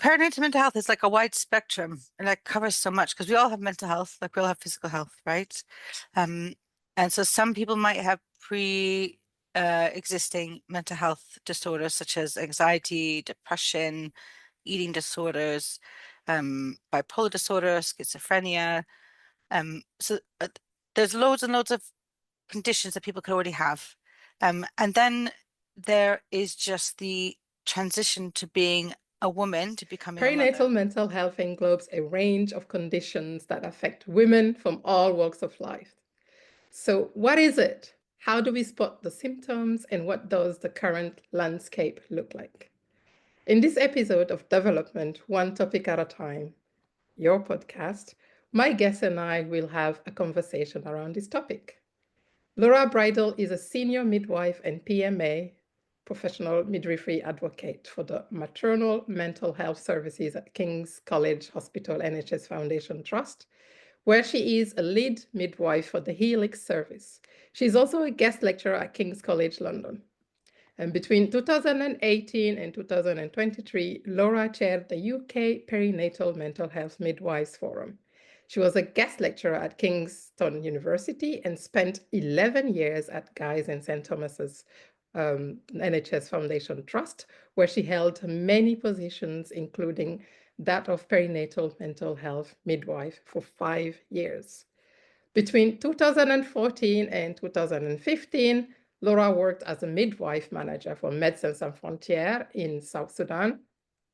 perinatal mental health is like a wide spectrum and like covers so much because we all have mental health, like we all have physical health, right? Um, and so some people might have existing mental health disorders such as anxiety, depression, eating disorders, bipolar disorder, schizophrenia. So there's loads and loads of conditions that people could already have. And then there is just the transition to being a woman, to becoming a mother. Perinatal mental health englobes a range of conditions that affect women from all walks of life. So what is it? How do we spot the symptoms, and what does the current landscape look like? In this episode of Development, One Topic at a Time, your podcast, my guest and I will have a conversation around this topic. Laura Bridle is a senior midwife and PMA, professional midwifery advocate for the maternal mental health services at King's College Hospital NHS Foundation Trust, where she is a lead midwife for the Helix service. She's also a guest lecturer at King's College London. And between 2018 and 2023, Laura chaired the UK Perinatal Mental Health Midwives Forum. She was a guest lecturer at Kingston University and spent 11 years at Guy's and St. Thomas's NHS Foundation Trust, where she held many positions, including that of perinatal mental health midwife for 5 years. Between 2014 and 2015, Laura worked as a midwife manager for Médecins Sans Frontières in South Sudan,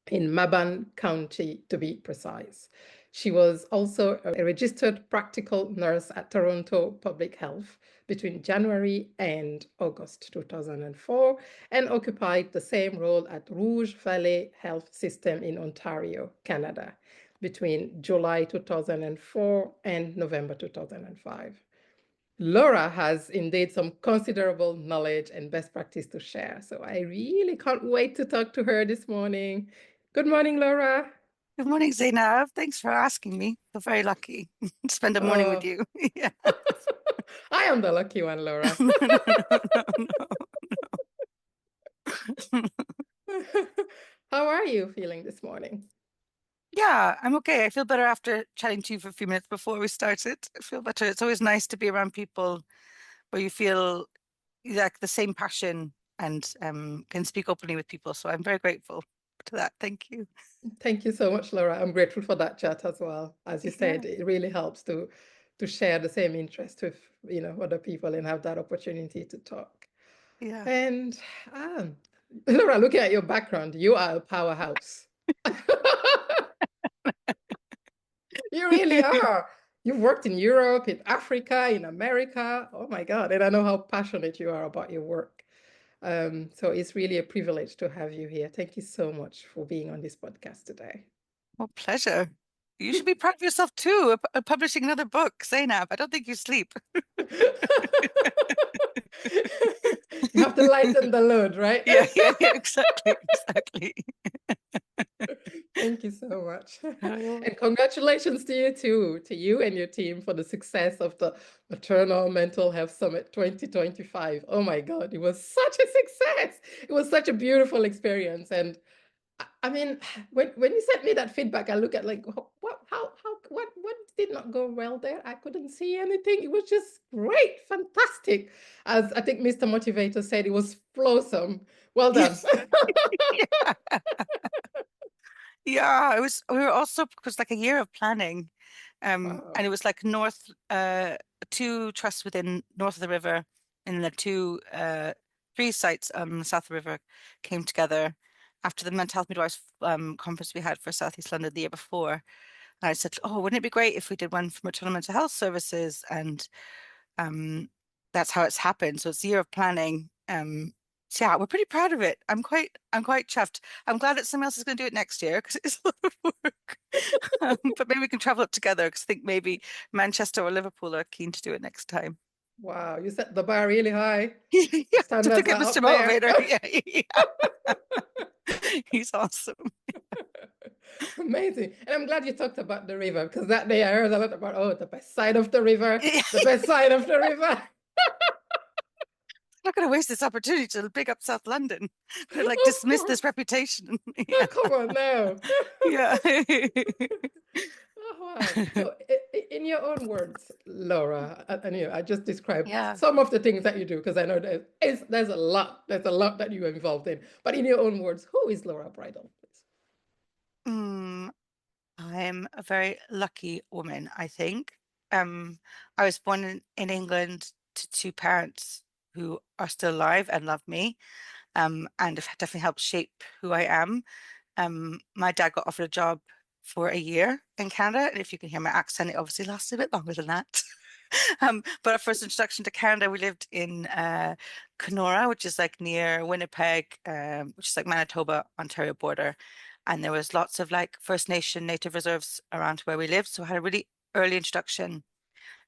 in Maban County, to be precise. She was also a registered practical nurse at Toronto Public Health between January and August 2004, and occupied the same role at Rouge Valley Health System in Ontario, Canada, between July 2004 and November 2005. Laura has indeed some considerable knowledge and best practice to share, so I really can't wait to talk to her this morning. Good morning, Laura. Good morning, Zainab. Thanks for asking me. I'm very lucky to spend a morning with you. Yeah. I am the lucky one, Laura. How are you feeling this morning? Yeah, I'm okay. I feel better after chatting to you for a few minutes before we started. I feel better. It's always nice to be around people where you feel like the same passion and can speak openly with people. So I'm very grateful to that. Thank you. Thank you so much, Laura. I'm grateful for that chat as well. As you said, it really helps to share the same interest with other people and have that opportunity to talk. Yeah. And Laura, looking at your background, you are a powerhouse. You really are. You've worked in Europe, in Africa, in America. Oh my God. And I know how passionate you are about your work. So it's really a privilege to have you here. Thank you so much for being on this podcast today. Well, pleasure. You should be proud of yourself too, publishing another book, Zainab. I don't think you sleep. You have to lighten the load, right? Yeah, exactly. Thank you so much. And congratulations to you too, to you and your team, for the success of the Maternal Mental Health Summit 2025. Oh my God, it was such a success. It was such a beautiful experience. And I mean, when you sent me that feedback, I look at like, what did not go well there? I couldn't see anything. It was just great, fantastic. As I think Mr. Motivator said, it was flowsome. Well done. Yeah, we were also, because like a year of planning. And it was like two trusts within north of the river, and the three sites on the south of the river came together after the mental health midwives conference we had for Southeast London the year before. And I said, oh, wouldn't it be great if we did one for maternal mental health services? And that's how it's happened. So it's a year of planning. So yeah, we're pretty proud of it. I'm quite chuffed. I'm glad that someone else is going to do it next year because it's a lot of work. But maybe we can travel up together, because I think maybe Manchester or Liverpool are keen to do it next time. Wow, you set the bar really high. Yeah, to pick up Mr. Motivator. Yeah. He's awesome. Amazing. And I'm glad you talked about the river, because that day I heard a lot about, the best side of the river, the best side of the river. going to waste this opportunity to big up South London, like dismiss this reputation. Yeah. Come on now. Yeah. Oh, wow. So, in your own words, Laura, and I just described Yeah. some of the things that you do because I know there's a lot. There's a lot that you're involved in. But in your own words, who is Laura Bridle, please? I'm a very lucky woman, I think. I was born in England to two parents who are still alive and love me, and have definitely helped shape who I am. My dad got offered a job for a year in Canada, and if you can hear my accent, it obviously lasted a bit longer than that. But our first introduction to Canada, we lived in Kenora, which is like near Winnipeg, which is like Manitoba, Ontario border. And there was lots of like First Nation native reserves around where we lived. So I had a really early introduction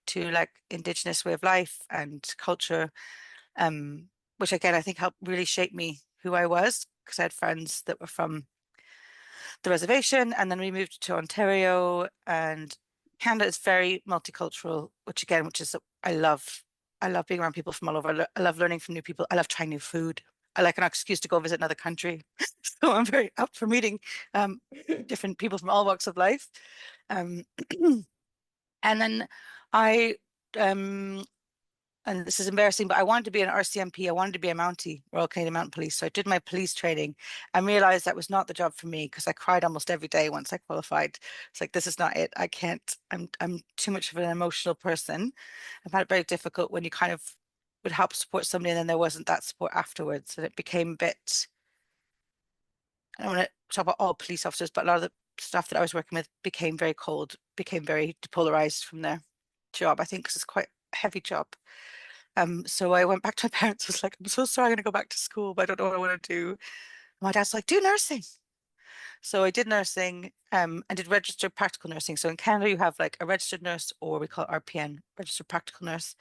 to like Indigenous way of life and culture, which again, I think helped really shape me who I was because I had friends that were from the reservation. And then we moved to Ontario, and Canada is very multicultural, which again, which is I love. I love being around people from all over. I love learning from new people. I love trying new food. I like an excuse to go visit another country. So I'm very up for meeting different people from all walks of life. Um, and then I and this is embarrassing, but I wanted to be an RCMP. I wanted to be a Mountie, Royal Canadian Mounted Police. So I did my police training and realized that was not the job for me because I cried almost every day once I qualified. It's like, this is not it. I can't, I'm too much of an emotional person. I found it very difficult when you kind of would help support somebody and then there wasn't that support afterwards. And it became a bit, I don't want to talk about all police officers, but a lot of the staff that I was working with became very cold, became very depolarized from their job, I think, because it's quite a heavy job. So I went back to my parents, was like, I'm so sorry, I'm gonna go back to school, but I don't know what I want to do. My dad's like, do nursing. So I did nursing, and did registered practical nursing. So in Canada, you have like a registered nurse, or we call it RPN, registered practical nurse.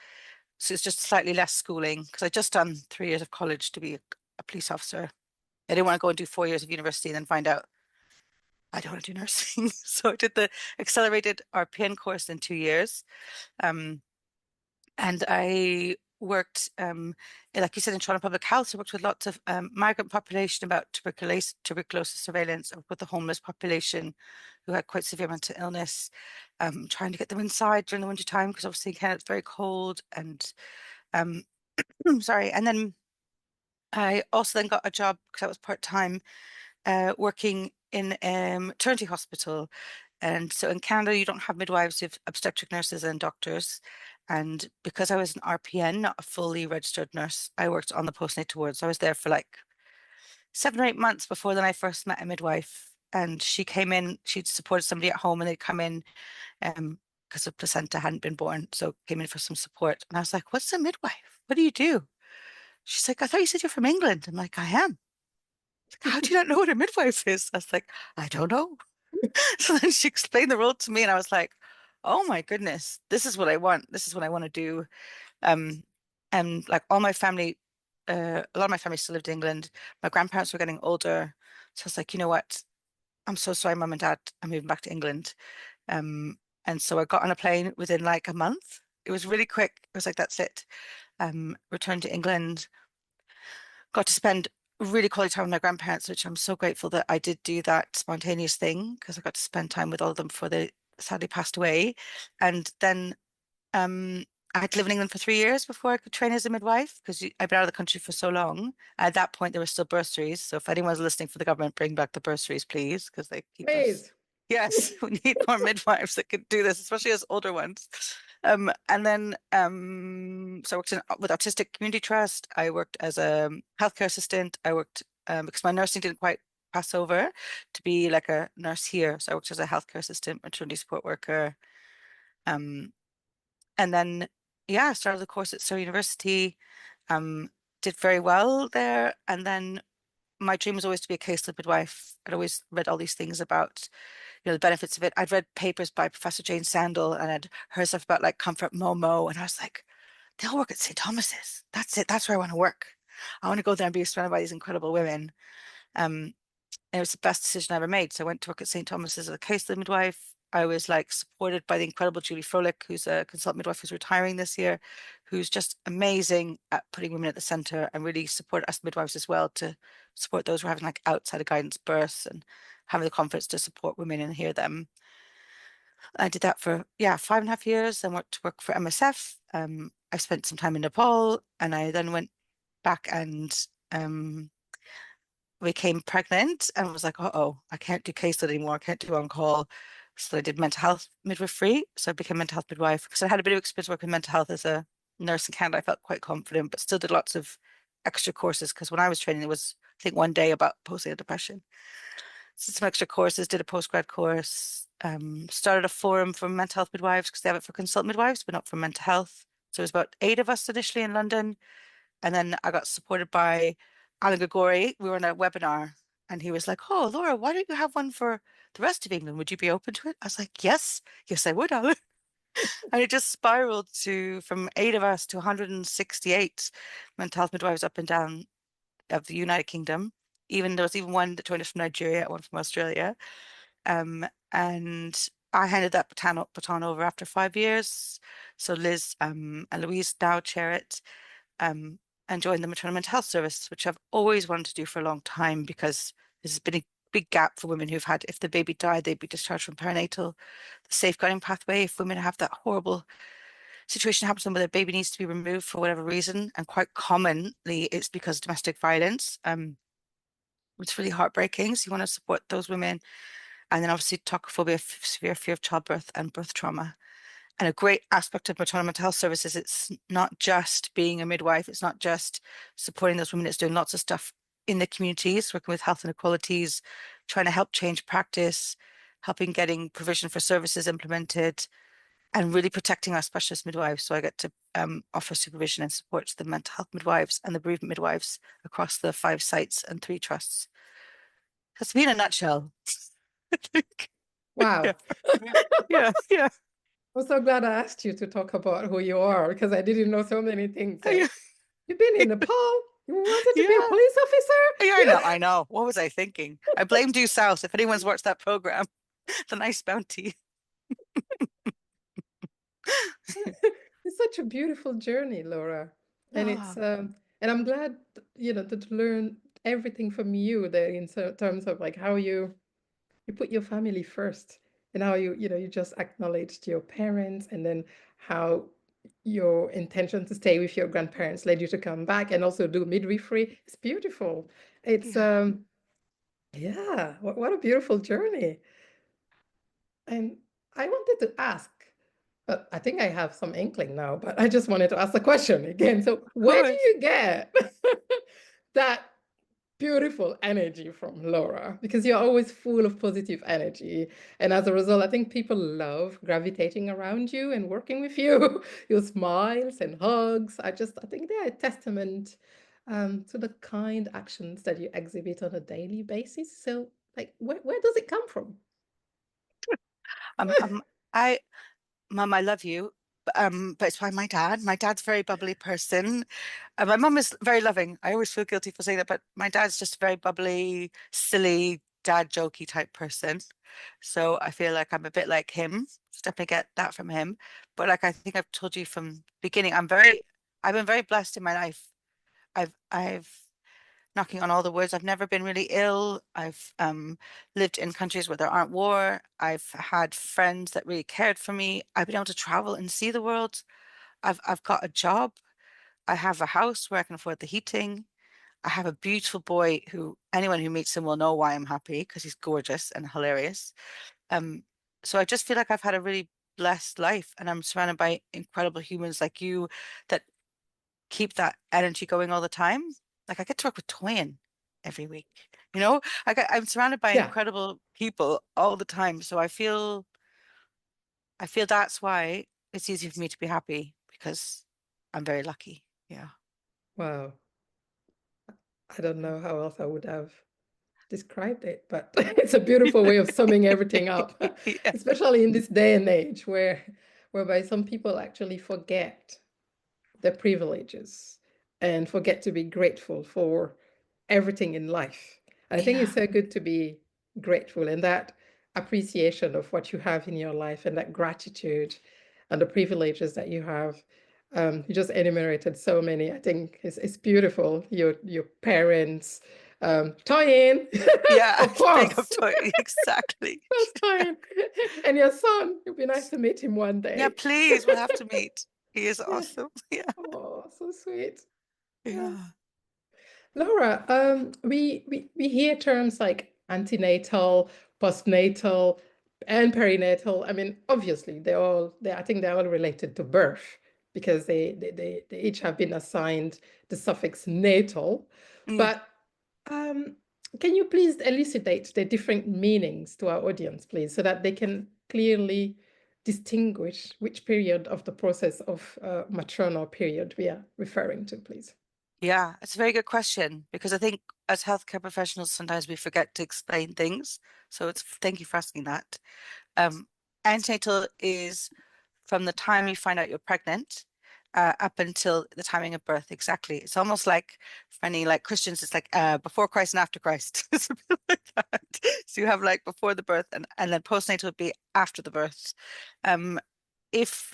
So it's just slightly less schooling because I just done 3 years of college to be a police officer. I didn't want to go and do 4 years of university and then find out I don't want to do nursing. So I did the accelerated RPN course in 2 years. And I worked, like you said, in Toronto Public Health. I worked with lots of migrant population about tuberculosis surveillance. I worked with the homeless population who had quite severe mental illness, trying to get them inside during the winter time because obviously in Canada it's very cold. And sorry, and then I also then got a job because I was part-time working in maternity hospital. And so in Canada, you don't have midwives, you have obstetric nurses and doctors. And because I was an RPN, not a fully registered nurse, I worked on the postnatal ward. So I was there for like 7 or 8 months before then I first met a midwife. And she came in, she'd supported somebody at home and they'd come in because the placenta hadn't been born. So came in for some support. And I was like, what's a midwife? What do you do? She's like, I thought you said you're from England. I'm like, I am. Like, how do you not know what a midwife is? I was like, I don't know. So then she explained the role to me and I was like, oh my goodness, this is what I want. This is what I want to do. Um, and like all my family, a lot of my family still lived in England. My grandparents were getting older. So I was like, you know what? I'm so sorry, mum and dad, I'm moving back to England. And so I got on a plane within like a month. It was really quick. It was like, that's it. Returned to England, got to spend really quality time with my grandparents, which I'm so grateful that I did do that spontaneous thing because I got to spend time with all of them before they sadly passed away. And then I had to live in England for 3 years before I could train as a midwife because I've been out of the country for so long. At that point, there were still bursaries. So if anyone's listening for the government, bring back the bursaries, please, because they keep us. Please. Yes, we need more midwives that could do this, especially as older ones. And then so I worked with Autistic Community Trust. I worked as a healthcare assistant. I worked because my nursing didn't quite pass over to be like a nurse here. So I worked as a healthcare assistant, maternity support worker. Um, and then yeah, I started the course at Surrey University. Did very well there. And then my dream was always to be a caseload midwife. I'd always read all these things about the benefits of it. I'd read papers by Professor Jane Sandel and I'd heard stuff about like Comfort Momo. And I was like, they'll work at St. Thomas's. That's it. That's where I want to work. I want to go there and be surrounded by these incredible women. And it was the best decision I ever made. So I went to work at St. Thomas's as a caseload midwife. I was like supported by the incredible 𝗕𝗏𝗄𝗅, who's a consultant midwife who's retiring this year, who's just amazing at putting women at the center and really support us midwives as well to support those who are having like outside of guidance births and having the confidence to support women and hear them. I did that for 5.5 years and went to work for MSF. I spent some time in Nepal and I then went back and became pregnant and was like, oh, I can't do caseload anymore. I can't do on call. So I did mental health midwifery. So I became mental health midwife because I had a bit of experience working in mental health as a nurse in Canada. I felt quite confident, but still did lots of extra courses because when I was training, there was, I think, one day about postnatal depression. So some extra courses, did a postgrad course, started a forum for mental health midwives because they have it for consultant midwives, but not for mental health. So it was about 8 of us initially in London. And then I got supported by Alan Gregori. We were in a webinar and he was like, oh, Laura, why don't you have one for the rest of England? Would you be open to it? I was like, yes, I would, Alan. And it just spiraled from 8 of us to 168 mental health midwives up and down of the United Kingdom. There was even one that joined us from Nigeria, one from Australia. And I handed that baton over after 5 years. So Liz and Louise now chair it. And joined the maternal mental health service, which I've always wanted to do for a long time because there's been a big gap for women who've had, if the baby died, they'd be discharged from perinatal. The safeguarding pathway, if women have that horrible situation happens to them where their baby needs to be removed for whatever reason, and quite commonly it's because of domestic violence. It's really heartbreaking. So you want to support those women. And then obviously 𝗕𝗏𝗄𝗏, severe fear of childbirth and birth trauma. And a great aspect of maternal mental health services, it's not just being a midwife, it's not just supporting those women, it's doing lots of stuff in the communities, working with health inequalities, trying to help change practice, helping getting provision for services implemented, and really protecting our specialist midwives. So I get to offer supervision and support to the mental health midwives and the bereavement midwives across the 5 sites and 3 trusts. That's me in a nutshell. I think. Wow. Yeah. I'm so glad I asked you to talk about who you are because I didn't know so many things. So Yeah. you've been in Nepal. You wanted to be a Yeah. police officer? Yeah, I know. What was I thinking? I blame Due South. If anyone's watched that program, the nice bounty. It's such a beautiful journey, Laura. And it's Oh, and I'm glad, to learn everything from you there in terms of like how you put your family first and how you just acknowledged your parents and then how your intention to stay with your grandparents led you to come back and also do midwifery. It's beautiful. It's yeah. yeah, what a beautiful journey. And I wanted to ask, but I think I have some inkling now, but I just wanted to ask the question again. So where do Good. you get that beautiful energy from Laura? Because you're always full of positive energy. And as a result, I think people love gravitating around you and working with you. Your smiles and hugs. I think they're a testament to the kind actions that you exhibit on a daily basis. So, like, where does it come from? I, Mum, I love you. But it's by my dad. My dad's a very bubbly person. My mum is very loving. I always feel guilty for saying that, but my dad's just a very bubbly, silly, dad jokey type person. So I feel like I'm a bit like him. So definitely get that from him. But like I think I've told you from the beginning, I've been very blessed in my life. I've knocking on all the words. I've never been really ill. I've lived in countries where there aren't war. I've had friends that really cared for me. I've been able to travel and see the world. I've got a job. I have a house where I can afford the heating. I have a beautiful boy who anyone who meets him will know why I'm happy because he's gorgeous and hilarious. Um, so I just feel like I've had a really blessed life and I'm surrounded by incredible humans like you that keep that energy going all the time. Like I get to work with Toyin every week. I'm surrounded by Yeah. incredible people all the time. So I feel that's why it's easy for me to be happy because I'm very lucky. Yeah. Wow. I don't know how else I would have described it, but it's a beautiful way of summing everything up, Yeah. especially in this day and age whereby some people actually forget their privileges and forget to be grateful for everything in life. And I think it's Yeah. so good to be grateful, and that appreciation of what you have in your life and that gratitude and the privileges that you have. You just enumerated so many. I think it's beautiful. Your parents, Toyin, Yeah, of big up course. to exactly. That's Toyin. And your son. It'd be nice to meet him one Yeah, day. please, we'll have to meet. He is Yeah. awesome. Yeah. Oh, so sweet. Yeah. Yeah. Laura, we hear terms like antenatal, postnatal, and perinatal. I mean, obviously, I think they're all related to birth because they each have been assigned the suffix natal. Mm. But um, can you please elucidate the different meanings to our audience, please, so that they can clearly distinguish which period of the process of maternal period we are referring to, please? Yeah, it's a very good question because I think as healthcare professionals, sometimes we forget to explain things. So thank you for asking that. Um, Antenatal is from the time you find out you're pregnant up until the timing of birth. Exactly. It's almost like for any like Christians, it's like before Christ and after Christ. It's a bit like that. So you have like before the birth and then postnatal would be after the birth. Um, if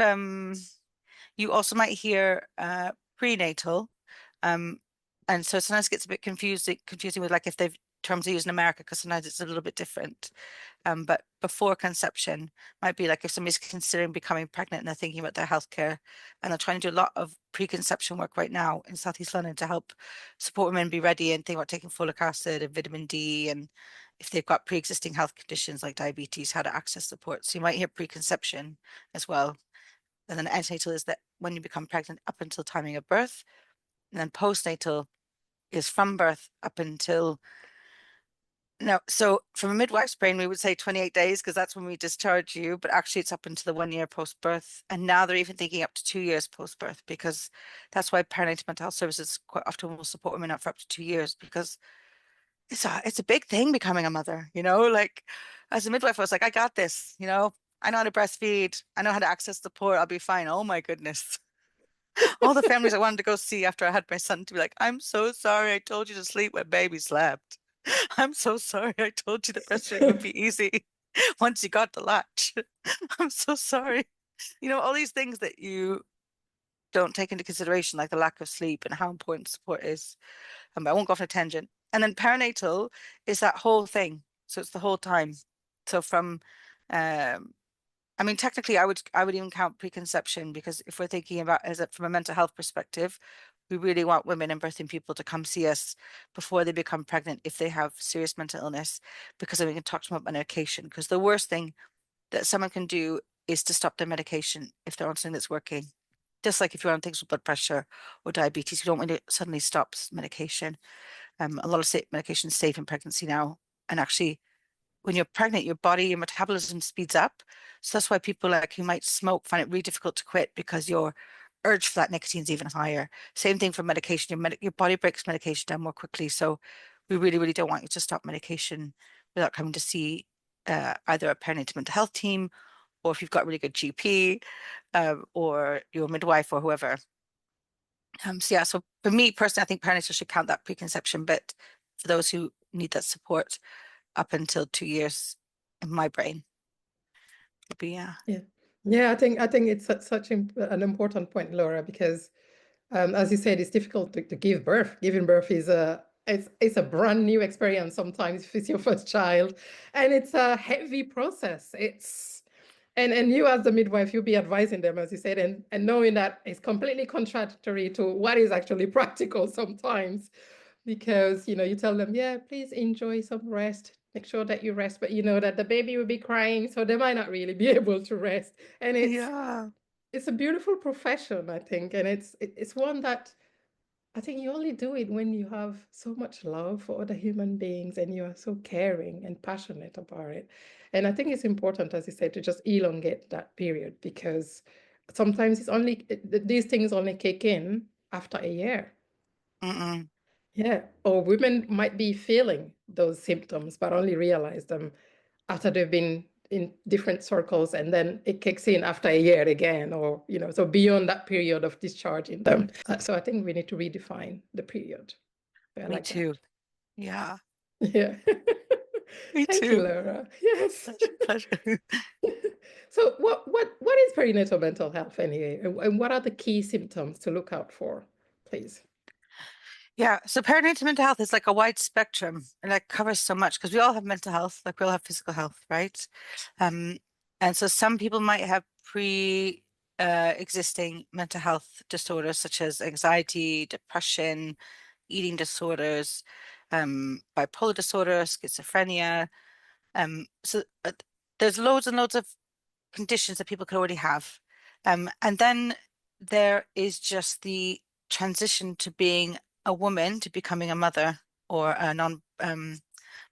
you also might hear prenatal. Um, and so sometimes it gets a bit confusing with like if they've terms are used in America because sometimes it's a little bit different. But before conception might be like if somebody's considering becoming pregnant and they're thinking about their healthcare and they're trying to do a lot of preconception work right now in Southeast London to help support women be ready and think about taking folic acid and vitamin D and if they've got pre-existing health conditions like diabetes, how to access support. So you might hear preconception as well. And then antenatal is that when you become pregnant up until timing of birth. And then postnatal is from birth up until no. So from a midwife's brain, we would say 28 days because that's when we discharge you, but actually it's up until the 1 year post-birth. And now they're even thinking up to 2 years post-birth because that's why perinatal mental health services quite often will support women up for up to 2 years because it's a big thing becoming a mother, like as a midwife, I was like, I got this, I know how to breastfeed, I know how to access support, I'll be fine. Oh my goodness. All the families I wanted to go see after I had my son to be like, I'm so sorry I told you to sleep when baby slept. I'm so sorry I told you the breastfeeding would be easy once you got the latch. I'm so sorry. All these things that you don't take into consideration, like the lack of sleep and how important support is. I won't go off on a tangent. And then perinatal is that whole thing. So it's the whole time. So from I mean, technically, I would even count preconception because if we're thinking about from a mental health perspective, we really want women and birthing people to come see us before they become pregnant if they have serious mental illness, because then we can talk to them about medication. Because the worst thing that someone can do is to stop their medication if they're on something that's working. Just like if you're on things with blood pressure or diabetes, you don't want to suddenly stop medication. A lot of medication is safe in pregnancy now, and actually when you're pregnant, your body, your metabolism speeds up. So that's why people like who might smoke find it really difficult to quit because your urge for that nicotine is even higher. Same thing for medication. Your body breaks medication down more quickly. So we really, really don't want you to stop medication without coming to see either a perinatal mental health team or if you've got a really good GP or your midwife or whoever. So yeah, so for me personally, I think perinatal should count that preconception, but for those who need that support, up until 2 years in my brain. But yeah. Yeah, I think it's such an important point, Laura, because as you said, it's difficult to give birth. Giving birth is it's a brand new experience sometimes if it's your first child, and it's a heavy process. And you as the midwife, you'll be advising them, as you said, and knowing that it's completely contradictory to what is actually practical sometimes, because you tell them, yeah, please enjoy some rest, make sure that you rest, but you know that the baby will be crying, so they might not really be able to rest. And Yeah. it's a beautiful profession, I think, and it's one that I think you only do it when you have so much love for other human beings and you are so caring and passionate about it. And I think it's important, as you said, to just elongate that period, because sometimes these things only kick in after a year. Mm-mm. Yeah. Or women might be feeling those symptoms, but only realize them after they've been in different circles, and then it kicks in after a year again, or so beyond that period of discharging them. So I think we need to redefine the period. I Me like too. that. Yeah. Yeah. Me Thank you, too. Laura. Yes. Pleasure. So what is perinatal mental health anyway? And what are the key symptoms to look out for, please? Yeah, so perinatal mental health is like a wide spectrum and like covers so much because we all have mental health, like we all have physical health, right? Um, and so some people might have pre existing mental health disorders such as anxiety, depression, eating disorders, bipolar disorder, schizophrenia. So there's loads and loads of conditions that people could already have. And then there is just the transition to being a woman to becoming a mother or a non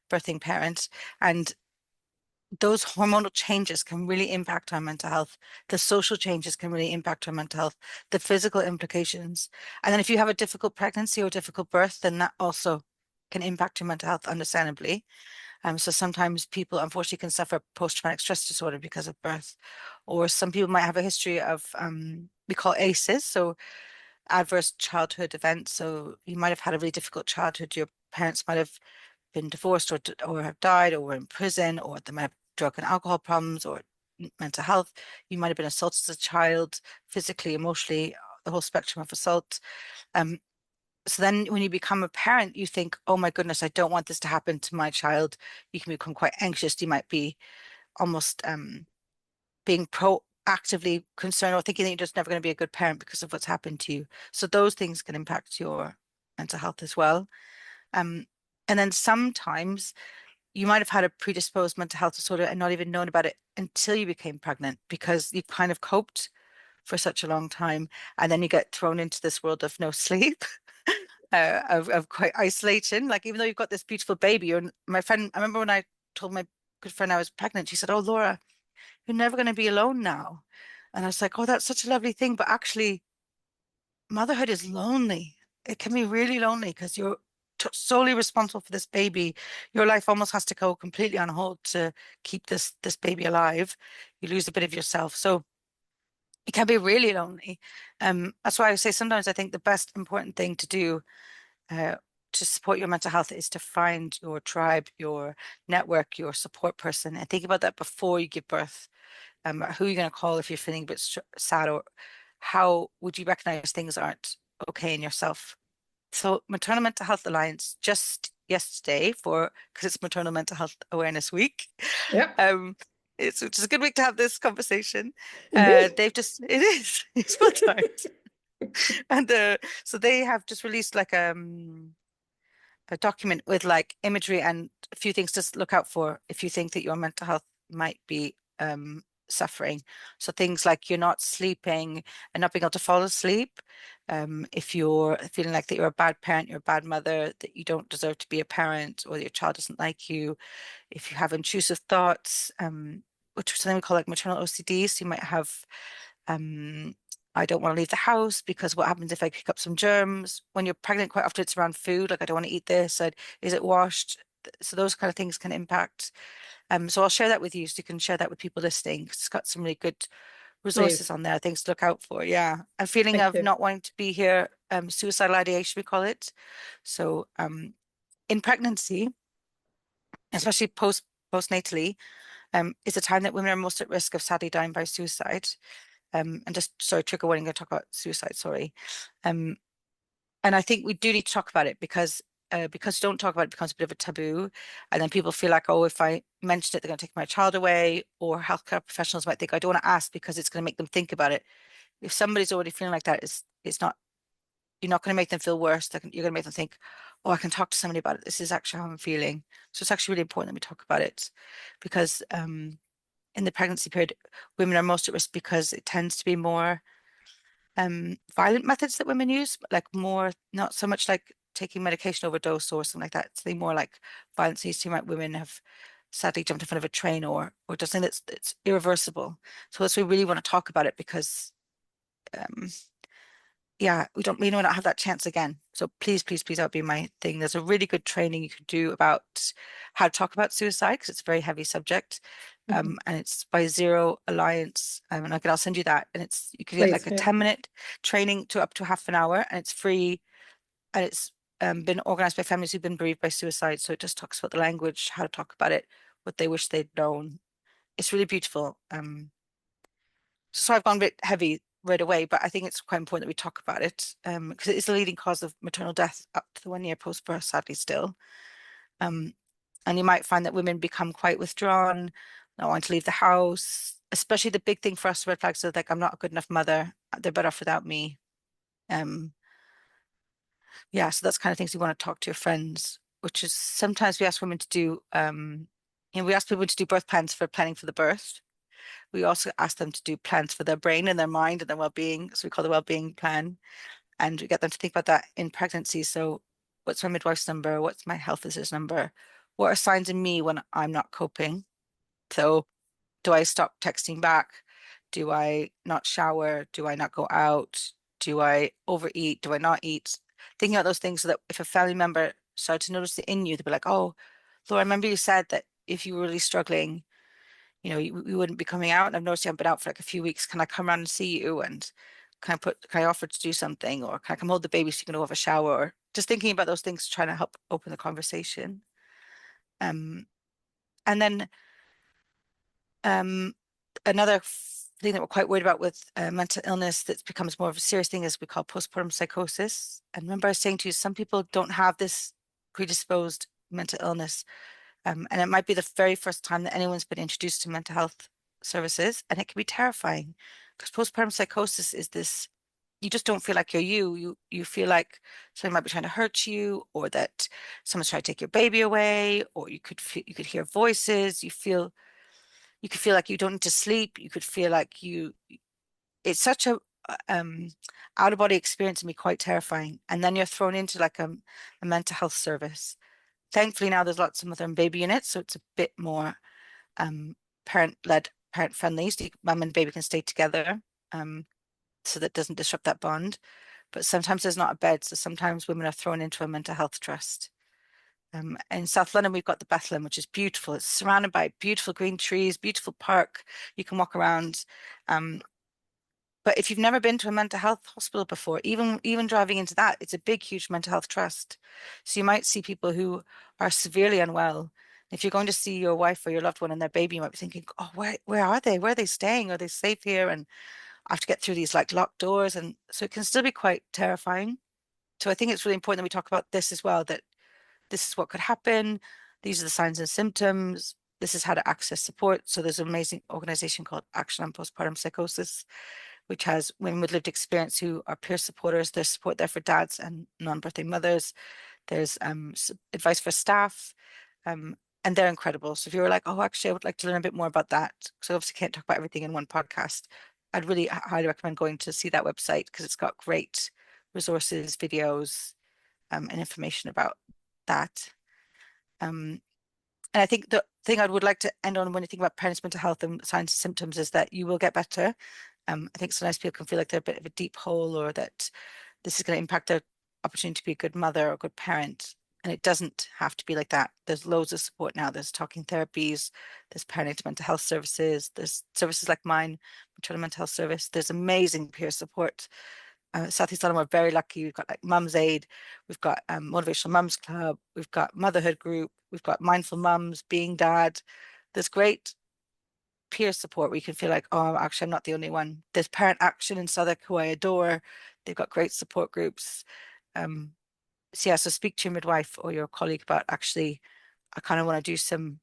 birthing parent. And those hormonal changes can really impact our mental health. The social changes can really impact our mental health, the physical implications. And then if you have a difficult pregnancy or difficult birth, then that also can impact your mental health, understandably. So sometimes people unfortunately can suffer post-traumatic stress disorder because of birth, or some people might have a history of we call ACEs, so adverse childhood events. So you might have had a really difficult childhood. Your parents might have been divorced or have died or were in prison, or they might have drug and alcohol problems or mental health. You might have been assaulted as a child, physically, emotionally, the whole spectrum of assault. Um, so then when you become a parent, you think, oh my goodness, I don't want this to happen to my child. You can become quite anxious. You might be almost being proactively concerned or thinking that you're just never going to be a good parent because of what's happened to you. So those things can impact your mental health as well. Um, and then sometimes you might have had a predisposed mental health disorder and not even known about it until you became pregnant because you've kind of coped for such a long time. And then you get thrown into this world of no sleep, of quite isolation. Like, even though you've got this beautiful baby, my friend, I remember when I told my good friend I was pregnant, she said, oh, Laura, you're never going to be alone now. And I was like, oh, that's such a lovely thing. But actually, motherhood is lonely. It can be really lonely because you're solely responsible for this baby. Your life almost has to go completely on hold to keep this baby alive. You lose a bit of yourself. So it can be really lonely. That's why I say sometimes I think the best important thing to do uh, to support your mental health is to find your tribe, your network, your support person, and think about that before you give birth. Who are you going to call if you're feeling a bit sad, or how would you recognize things aren't okay in yourself? So, Maternal Mental Health Alliance just yesterday, for because it's Maternal Mental Health Awareness Week, Yeah, um, which is a good week to have this conversation. indeed. They've just it is it's fun times, and so they have just released like a document with like imagery and a few things to look out for if you think that your mental health might be suffering. So things like you're not sleeping and not being able to fall asleep. If you're feeling like that you're a bad parent, you're a bad mother, that you don't deserve to be a parent, or that your child doesn't like you. If you have intrusive thoughts, which is something we call like maternal OCD. So you might have um, I don't want to leave the house because what happens if I pick up some germs? When you're pregnant, quite often it's around food. Like, I don't want to eat this. Is it washed? So those kind of things can impact. So I'll share that with you so you can share that with people listening. 'Cause it's got some really good resources Please. on there, things to look out for. Yeah. A feeling Thank of you. not wanting to be here, suicidal ideation, we call it. So in pregnancy, especially postnatally, is the time that women are most at risk of sadly dying by suicide. And just sorry, trigger warning, I'm going to talk about suicide, sorry. Um, and I think we do need to talk about it because don't talk about it becomes a bit of a taboo. And then people feel like, oh, if I mention it, they're going to take my child away, or healthcare professionals might think I don't want to ask because it's going to make them think about it. If somebody's already feeling like that, it's not, you're not going to make them feel worse. You're going to make them think, oh, I can talk to somebody about it. This is actually how I'm feeling. So it's actually really important that we talk about it because in the pregnancy period, women are most at risk because it tends to be more violent methods that women use, like more, not so much like taking medication overdose or something like that. It's more like violence. You see, like women have sadly jumped in front of a train or does something that's irreversible. So that's we really want to talk about it because um, yeah, we don't have that chance again. So please, please, please, that would be my thing. There's a really good training you can do about how to talk about suicide because it's a very heavy subject. Mhm. And it's by Zero Alliance. And I'll send you that. And you can get Please, like a yeah. 10-minute training to up to half an hour and it's free and it's been organized by families who've been bereaved by suicide. So it just talks about the language, how to talk about it, what they wish they'd known. It's really beautiful. So I've gone a bit heavy right away, but I think it's quite important that we talk about it because it is the leading cause of maternal death up to the 1 year post-birth, sadly still. And you might find that women become quite withdrawn, not want to leave the house, especially the big thing for us, red flags are like, I'm not a good enough mother. They're better off without me. Yeah, so that's kind of things you want to talk to your friends, which is sometimes we ask women to do, we ask people to do birth plans for planning for the birth. We also ask them to do plans for their brain and their mind and their well-being. So we call the well-being plan. And we get them to think about that in pregnancy. So what's my midwife's number? What's my health visitor's number? What are signs in me when I'm not coping? So do I stop texting back? Do I not shower? Do I not go out? Do I overeat? Do I not eat? Thinking about those things so that if a family member started to notice it in you, they'd be like, oh, Laura, I remember you said that if you were really struggling, you wouldn't be coming out. And I've noticed you haven't been out for like a few weeks. Can I come around and see you? And can I offer to do something? Or can I come hold the baby so you can go have a shower? Or just thinking about those things, trying to help open the conversation. And then another thing that we're quite worried about with mental illness that becomes more of a serious thing is we call postpartum psychosis. And remember I was saying to you, some people don't have this predisposed mental illness. And it might be the very first time that anyone's been introduced to mental health services, and it can be terrifying because postpartum psychosis is this, you just don't feel like you're you feel like somebody might be trying to hurt you, or that someone's trying to take your baby away, or you could hear voices, you could feel like you don't need to sleep, you could feel like it's such a out of body experience and be quite terrifying. And then you're thrown into like a mental health service. Thankfully now there's lots of mother and baby units, so it's a bit more parent-led, parent-friendly, so mum and baby can stay together, so that doesn't disrupt that bond. But sometimes there's not a bed, so sometimes women are thrown into a mental health trust. In South London, we've got the 𝗏𝗏, which is beautiful. It's surrounded by beautiful green trees, beautiful park. You can walk around. But if you've never been to a mental health hospital before, even driving into that, it's a big, huge mental health trust. So you might see people who are severely unwell. If you're going to see your wife or your loved one and their baby, you might be thinking, oh, where are they? Where are they staying? Are they safe here? And I have to get through these like locked doors. And so it can still be quite terrifying. So I think it's really important that we talk about this as well, that this is what could happen. These are the signs and symptoms. This is how to access support. So there's an amazing organization called Action on Postpartum Psychosis, which has women with lived experience who are peer supporters. There's support there for dads and non-birthing mothers. There's advice for staff, and they're incredible. So if you were like, oh, actually, I would like to learn a bit more about that, because I obviously can't talk about everything in one podcast, I'd really highly recommend going to see that website because it's got great resources, videos, and information about that. And I think the thing I would like to end on when you think about parents' mental health and signs and symptoms is that you will get better. I think sometimes people can feel like they're a bit of a deep hole, or that this is going to impact their opportunity to be a good mother or a good parent. And it doesn't have to be like that. There's loads of support now. There's talking therapies, there's perinatal mental health services, there's services like mine, maternal mental health service. There's amazing peer support. South East London, we're very lucky. We've got like Mum's Aid, we've got Motivational Mums Club, we've got Motherhood Group, we've got Mindful Mums, Being Dad. There's great peer support where you can feel like, oh, actually, I'm not the only one. There's Parent Action in Southwark, who I adore. They've got great support groups. So yeah, so speak to your midwife or your colleague about, actually, I kind of want to do some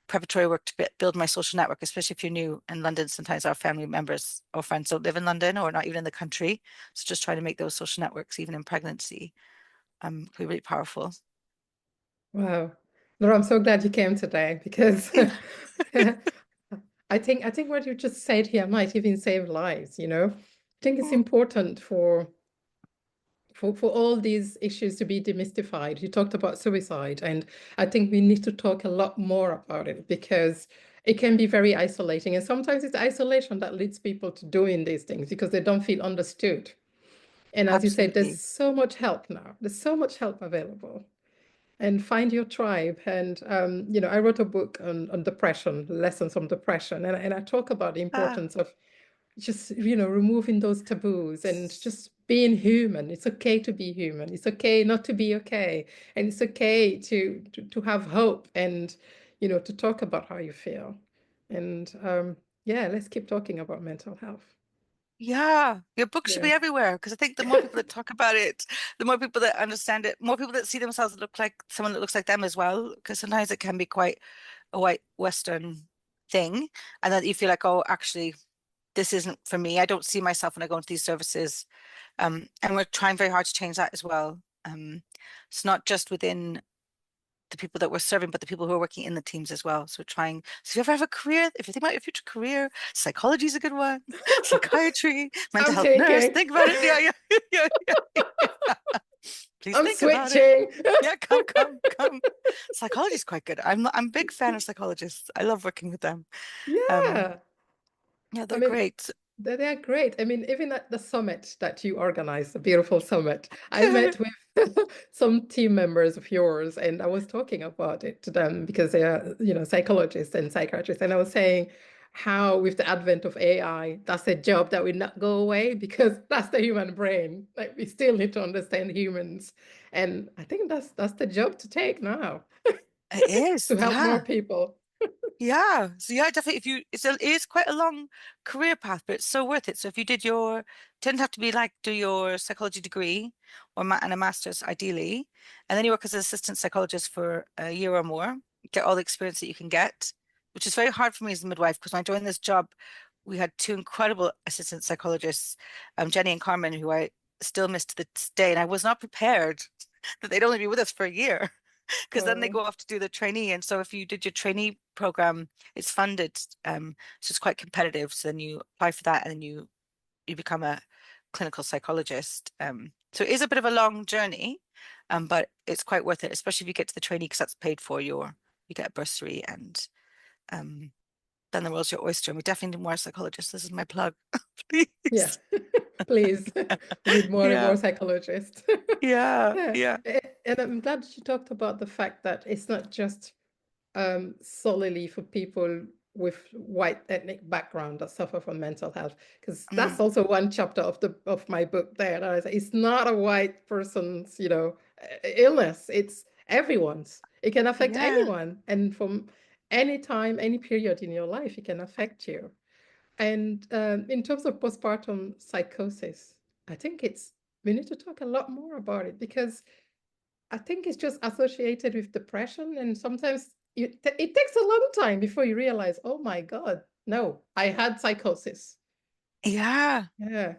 preparatory work to build my social network, especially if you're new in London. Sometimes our family members or friends don't live in London or not even in the country. So just trying to make those social networks even in pregnancy can be really powerful. Wow. Laura, I'm so glad you came today because I think what you just said here might even save lives, you know. I think it's important for all these issues to be demystified. You talked about suicide, and I think we need to talk a lot more about it because it can be very isolating. And sometimes it's isolation that leads people to doing these things because they don't feel understood. And as you said, there's Absolutely. so much help now. There's so much help available. And find your tribe. And I wrote a book on depression, lessons from depression, and I talk about the Ah, importance of just, removing those taboos and just being human. It's okay to be human. It's okay not to be okay. And it's okay to have hope and, to talk about how you feel. And yeah, let's keep talking about mental health. Yeah, your book should Yeah. be everywhere because I think the more people that talk about it, the more people that understand it, more people that see themselves that look like someone that looks like them as well. Because sometimes it can be quite a white Western thing, and that you feel like, oh, actually, this isn't for me. I don't see myself when I go into these services. And we're trying very hard to change that as well. It's not just within the people that we're serving, but the people who are working in the teams as well. So we're trying. So if you ever have a career, if you think about your future career, psychology is a good one, psychiatry, mental I'm health nurse, taking. think about it. Yeah, yeah, yeah, yeah. Please I'm think about it. switching. Yeah, come, come, come. Psychology is quite good. I'm a big fan of psychologists. I love working with them. Um, Yeah. yeah, I they're mean, great. they're great. I mean, even at the summit that you organized, the beautiful summit, I Good. met with some team members of yours, and I was talking about it to them because they are, psychologists and psychiatrists, and I was saying how with the advent of AI, that's a job that will not go away because that's the human brain. Like we still need to understand humans, and I think that's the job to take now It is, to help more yeah. people. Yeah. So yeah, definitely if you it is quite a long career path, but it's so worth it. So if you did your didn't have to be like do your psychology degree or ma and a master's ideally, and then you work as an assistant psychologist for a year or more, get all the experience that you can get, which is very hard for me as a midwife because when I joined this job, we had two incredible assistant psychologists, Jenny and Carmen, who I still miss to this day, and I was not prepared that they'd only be with us for a year because then they Oh, go off to do the trainee. And so if you did your trainee program, it's funded. So it's quite competitive. So then you apply for that and then you become a clinical psychologist. So it is a bit of a long journey, but it's quite worth it, especially if you get to the trainee because that's paid for you get a bursary and um then the world's your oyster. And we definitely need more psychologists. This is my plug. yeah. Please. Please, we need more and more Yeah. psychologists. Yeah. Yeah, Yeah. and I'm glad you talked about the fact that it's not just solely for people with white ethnic background that suffer from mental health, because that's Mm, also one chapter of my book there. That I say it's not a white person's, illness. It's everyone's. It can affect yeah. anyone, and from any time, any period in your life, it can affect you. And in terms of postpartum psychosis, I think we need to talk a lot more about it because I think it's just associated with depression. And sometimes it takes a long time before you realize, oh my God, no, I had psychosis. Yeah. Yeah.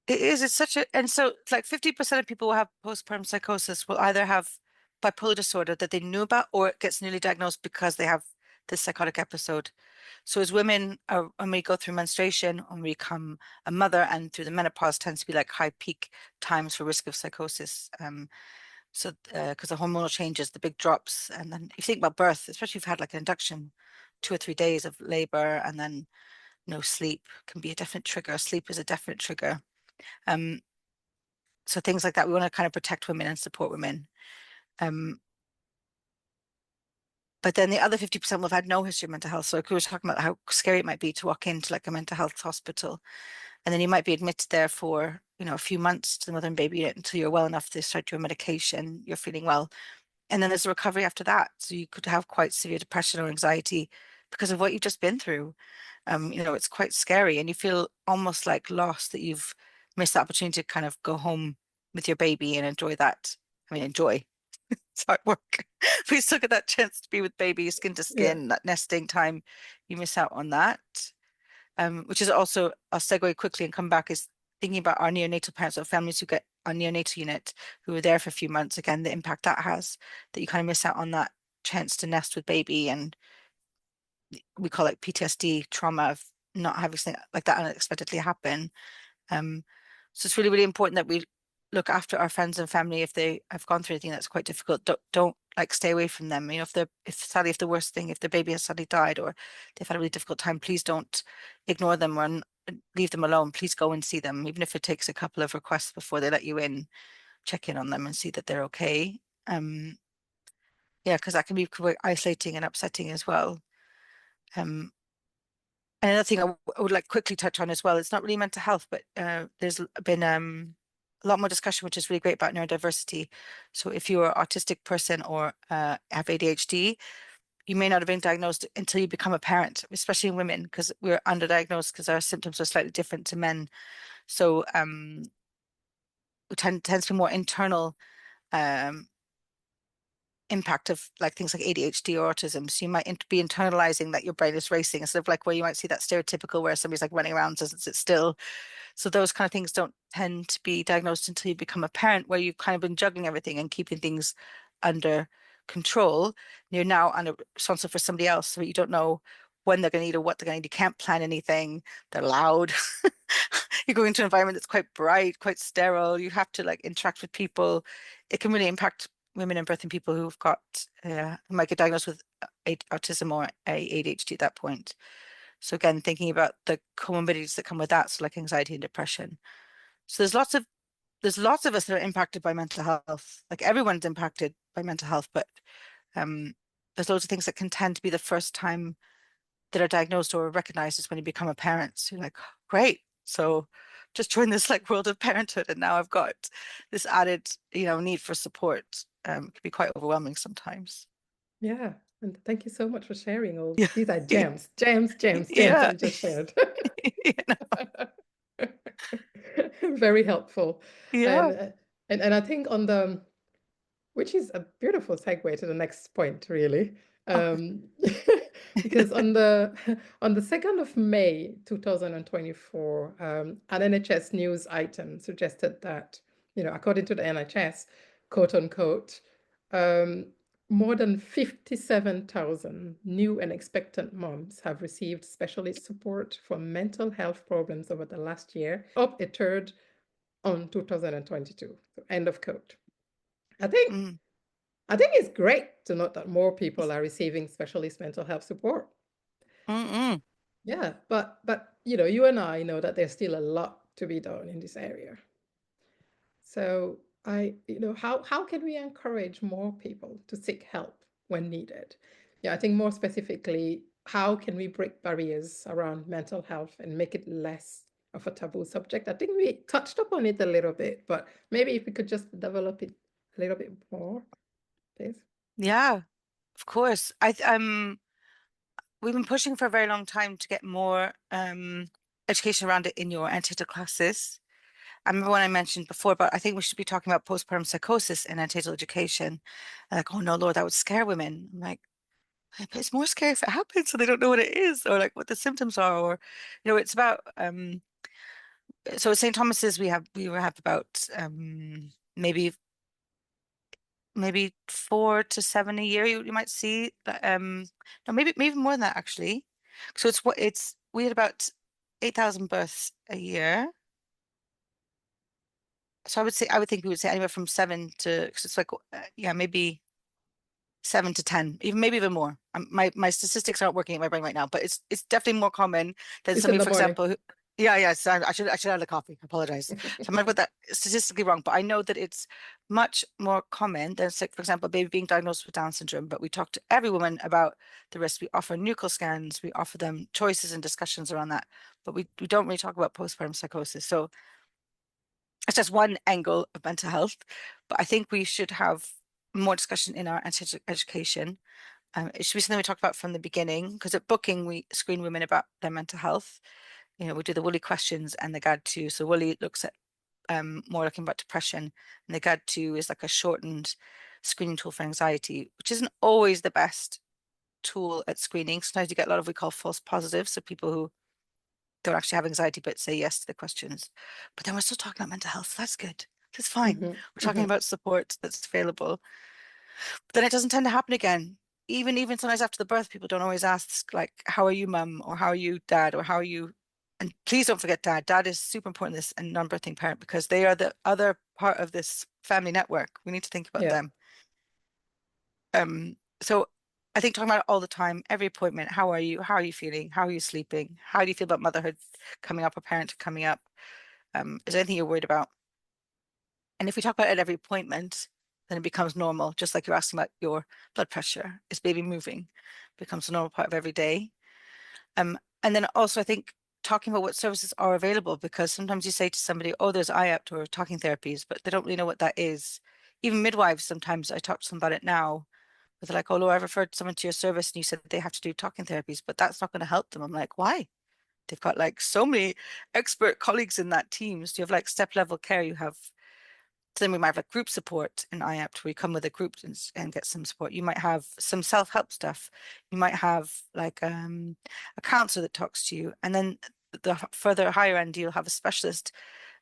It is. It's such a, and so it's like 50% of people who have postpartum psychosis will either have bipolar disorder that they knew about or it gets newly diagnosed because they have this psychotic episode. So as women, when we go through menstruation, when we become a mother and through the menopause tends to be like high peak times for risk of psychosis. So because the hormonal changes, the big drops, and then if you think about birth, especially if you've had like an induction, 2 or 3 days of labor and then no sleep can be a definite trigger. Sleep is a definite trigger. Um, so things like that, we want to kind of protect women and support women. Um, but then the other 50% will have had no history of mental health. So like we were talking about how scary it might be to walk into like a mental health hospital, and then you might be admitted there for, a few months to the mother and baby unit until you're well enough to start your medication, you're feeling well. And then there's a recovery after that. So you could have quite severe depression or anxiety because of what you've just been through. It's quite scary and you feel almost like lost that you've missed the opportunity to kind of go home with your baby and enjoy that. I mean, enjoy. It's hard work. We still get that chance to be with baby skin to Yeah. skin, that nesting time. You miss out on that. Which is also, I'll segue quickly and come back, is thinking about our neonatal parents or families who get on neonatal unit who are there for a few months. Again, the impact that has, that you kind of miss out on that chance to nest with baby. And we call it PTSD trauma of not having something like that unexpectedly happen. Um, so it's really, really important that we look after our friends and family if they have gone through anything that's quite difficult. Don't like stay away from them. If the worst thing, if the baby has suddenly died or they've had a really difficult time, please don't ignore them or leave them alone. Please go and see them, even if it takes a couple of requests before they let you in. Check in on them and see that they're okay. Um, yeah, because that can be quite isolating and upsetting as well. Um, And another thing I would like quickly touch on as well, it's not really mental health, but there's been a lot more discussion, which is really great, about neurodiversity. So if you're an autistic person or have ADHD, you may not have been diagnosed until you become a parent, especially in women, because we're underdiagnosed because our symptoms are slightly different to men. So it tends to be more internal um, impact of like things like ADHD or autism. So you might be internalizing that your brain is racing instead of like where you might see that stereotypical where somebody's like running around, doesn't sit still. So those kind of things don't tend to be diagnosed until you become a parent, where you've kind of been juggling everything and keeping things under control. You're now responsible for somebody else, so you don't know when they're going to eat or what they're going to eat. You can't plan anything. They're loud. You go into an environment that's quite bright, quite sterile. You have to like interact with people. It can really impact women and birthing people who've got who might get diagnosed with autism or ADHD at that point. So again, thinking about the comorbidities that come with that, so like anxiety and depression. So there's lots of us that are impacted by mental health. Like everyone's impacted by mental health, but there's loads of things that can tend to be the first time that are diagnosed or recognized is when you become a parent. So you're like, great. So just join this like world of parenthood, and now I've got this added, need for support. It can be quite overwhelming sometimes. Yeah. And thank you so much for sharing all. Yeah. These are gems, gems, gems, gems that Yeah. you just shared. You know? Very helpful. Yeah. And and I think on the, which is a beautiful segue to the next point, really. Oh, Um, because on the on the 2nd of May 2024, an NHS news item suggested that, according to the NHS, quote unquote, um, more than 57,000 new and expectant moms have received specialist support for mental health problems over the last year, up a third on 2022. So end of quote. I think mm, I think it's great to note that more people are receiving specialist mental health support. mm. Yeah, but you and I know that there's still a lot to be done in this area. So how can we encourage more people to seek help when needed? Yeah, I think more specifically, how can we break barriers around mental health and make it less of a taboo subject? I think we touched upon it a little bit, but maybe if we could just develop it a little bit more, please. Yeah, of course. We've been pushing for a very long time to get more education around it in your antenatal classes. I remember when I mentioned before about I think we should be talking about postpartum psychosis in antenatal education. And like, oh no, Lord, that would scare women. I'm like, but it's more scary if it happens so they don't know what it is or like what the symptoms are, or it's about so at St. Thomas's we have about maybe 4 to 7 a year you might see. No, maybe more than that actually. So we had about 8,000 births a year. So I would think we would say anywhere from seven to, because it's like yeah, maybe 7 to 10, maybe even more. My statistics aren't working in my brain right now, but it's definitely more common than It's in somebody, the for morning. example, yeah, yeah. So I should have the coffee. I apologize. So I might put that statistically wrong, but I know that it's much more common than, say, for example, a baby being diagnosed with Down syndrome. But we talk to every woman about the risk. We offer nuchal scans. We offer them choices and discussions around that, but we don't really talk about postpartum psychosis. So it's just one angle of mental health, but I think we should have more discussion in our education. It should be something we talk about from the beginning, because at booking we screen women about their mental health. We do the Woolly questions and the 𝗏2. So Woolly looks at more looking about depression, and the 𝗏2 is like a shortened screening tool for anxiety, which isn't always the best tool at screening. Sometimes you get a lot of what we call false positives, so people who don't actually have anxiety but say yes to the questions. But then we're still talking about mental health. So that's good. That's fine. Mhm, We're talking mhm. about support that's available. But then it doesn't tend to happen again. Even sometimes after the birth, people don't always ask like, "How are you, mum?" or "How are you, dad?" or "How are you?" And please don't forget dad. Dad is super important in this, and non-birthing parent, because they are the other part of this family network. We need to think about Yeah. them. So I think talking about it all the time, every appointment, how are you? How are you feeling? How are you sleeping? How do you feel about motherhood coming up or parenthood coming up? Is there anything you're worried about? And if we talk about it at every appointment, then it becomes normal, just like you're asking about your blood pressure. Is baby moving? Becomes a normal part of every day. And And then also I think talking about what services are available, because sometimes you say to somebody, oh, there's 𝖨𝗡 or talking therapies, but they don't really know what that is. Even midwives, sometimes I talk to them about it now, but they're like, oh, Laura, I've referred someone to your service and you said they have to do talking therapies, but that's not going to help them. I'm like, why? They've got like so many expert colleagues in that team. So you have like step level care, you have, then we might have like group support in 𝖨𝗡 where you come with a group and get some support. You might have some self-help stuff. You might have like a counselor that talks to you. And then the further higher end, you'll have a specialist,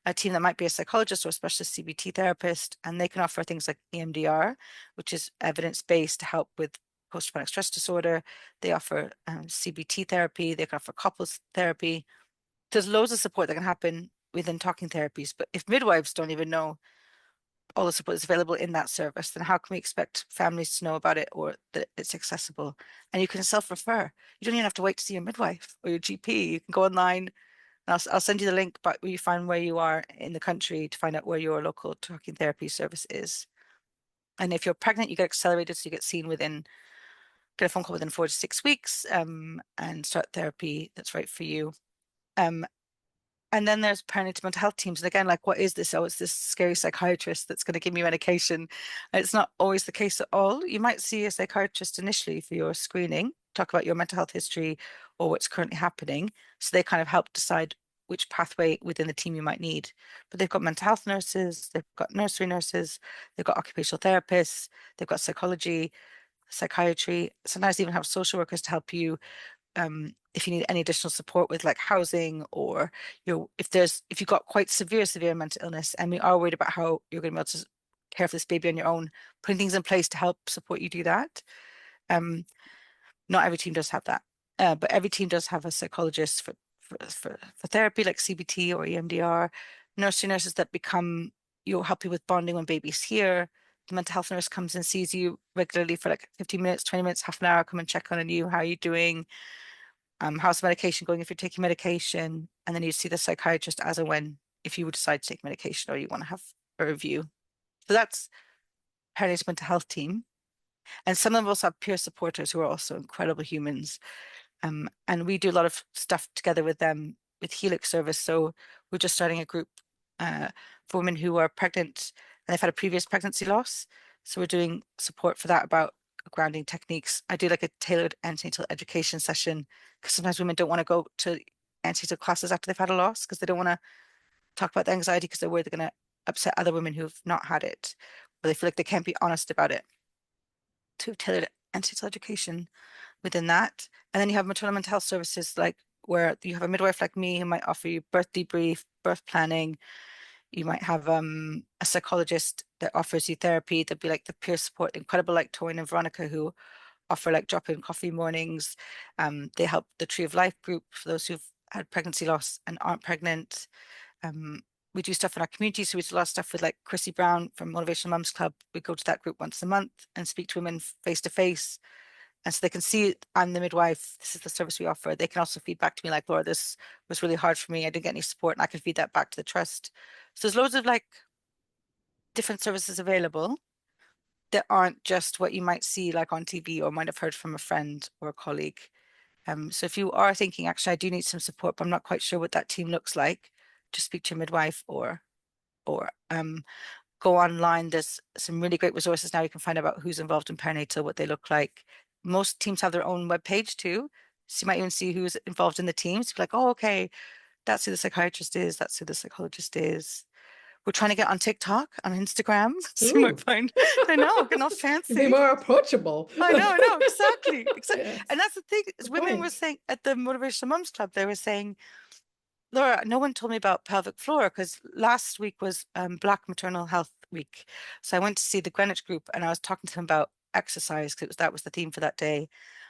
a team that might be a psychologist or a specialist CBT therapist, and they can offer things like EMDR, which is evidence-based to help with post-traumatic stress disorder. They offer CBT therapy. They can offer couples therapy. There's loads of support that can happen within talking therapies. But if midwives don't even know all the support is available in that service, then how can we expect families to know about it or that it's accessible? And you can self-refer. You don't even have to wait to see your midwife or your GP. You can go online. And I'll send you the link, but where you find where you are in the country to find out where your local talking therapy service is. And if you're pregnant, you get accelerated, so you get seen within, get a phone call within 4 to 6 weeks, and start therapy that's right for you. And then there's perinatal mental health teams. And again, like, what is this? Oh, it's this scary psychiatrist that's going to give me medication. And it's not always the case at all. You might see a psychiatrist initially for your screening, talk about your mental health history or what's currently happening. So they kind of help decide which pathway within the team you might need. But they've got mental health nurses, they've got nursery nurses, they've got occupational therapists, they've got psychology, psychiatry, sometimes even have social workers to help you if you need any additional support with like housing, or if you've got quite severe mental illness and we are worried about how you're going to be able to care for this baby on your own, putting things in place to help support you do that. Not every team does have that, but every team does have a psychologist for therapy like CBT or EMDR, nurses that you'll help you with bonding when baby's here. The mental health nurse comes and sees you regularly for like 15 minutes, 20 minutes, half an hour, come and check on you. How are you doing? How's the medication going if you're taking medication? And then you see the psychiatrist as and when, if you would decide to take medication or you want to have a review. So that's perinatal mental health team. And some of us have peer supporters who are also incredible humans. And we do a lot of stuff together with them with Helix service. So we're just starting a group for women who are pregnant and they've had a previous pregnancy loss. So we're doing support for that, about grounding techniques. I do like a tailored antenatal education session because sometimes women don't want to go to antenatal classes after they've had a loss because they don't want to talk about the anxiety because they're worried they're going to upset other women who've not had it, but they feel like they can't be honest about it. To tailored antenatal education within that. And then you have maternal mental health services, like where you have a midwife like me who might offer you birth debrief, birth planning. You might have a psychologist that offers you therapy. There'd be like the peer support, incredible like Toyin and Veronica, who offer like drop-in coffee mornings. They help the Tree of Life group for those who've had pregnancy loss and aren't pregnant. We do stuff in our community. So we do a lot of stuff with like Chrissy Brown from Motivational Mums Club. We go to that group once a month and speak to women face to face. And so they can see I'm the midwife. This is the service we offer. They can also feed back to me like, Laura, this was really hard for me. I didn't get any support, and I can feed that back to the trust. So there's loads of like different services available that aren't just what you might see like on TV or might have heard from a friend or a colleague. So if you are thinking, actually, I do need some support, but I'm not quite sure what that team looks like, just speak to a midwife or go online. There's some really great resources now. You can find out about who's involved in perinatal, what they look like. Most teams have their own webpage too. So you might even see who's involved in the teams. Be like, oh, okay, that's who the psychiatrist is. That's who the psychologist is. We're trying to get on TikTok, on Instagram. So you might find, I know, getting all fancy. Be more approachable. I know, exactly. Yes. And that's the thing, is women were saying at the Motivational Mums Club, they were saying, Laura, no one told me about pelvic floor because last week was Black Maternal Health Week. So I went to see the Greenwich group and I was talking to them about exercise because that was the theme for that day. And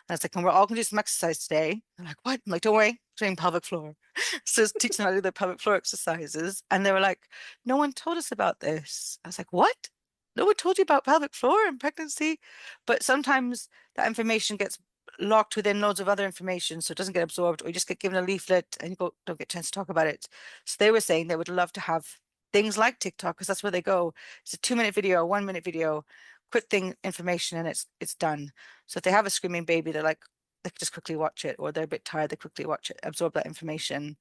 I was like, and we're all going to do some exercise today. I'm like, what? I'm like, don't worry, I'm doing pelvic floor. So teaching them how to do the pelvic floor exercises. And they were like, no one told us about this. I was like, what? No one told you about pelvic floor and pregnancy? But sometimes that information gets locked within loads of other information, so it doesn't get absorbed, or you just get given a leaflet and you don't get a chance to talk about it. So they were saying they would love to have things like TikTok, because that's where they go. It's a 2-minute video, 1-minute video, quick thing information, and it's done. So if they have a screaming baby, they're like, they could just quickly watch it, or they're a bit tired, they quickly watch it, absorb that information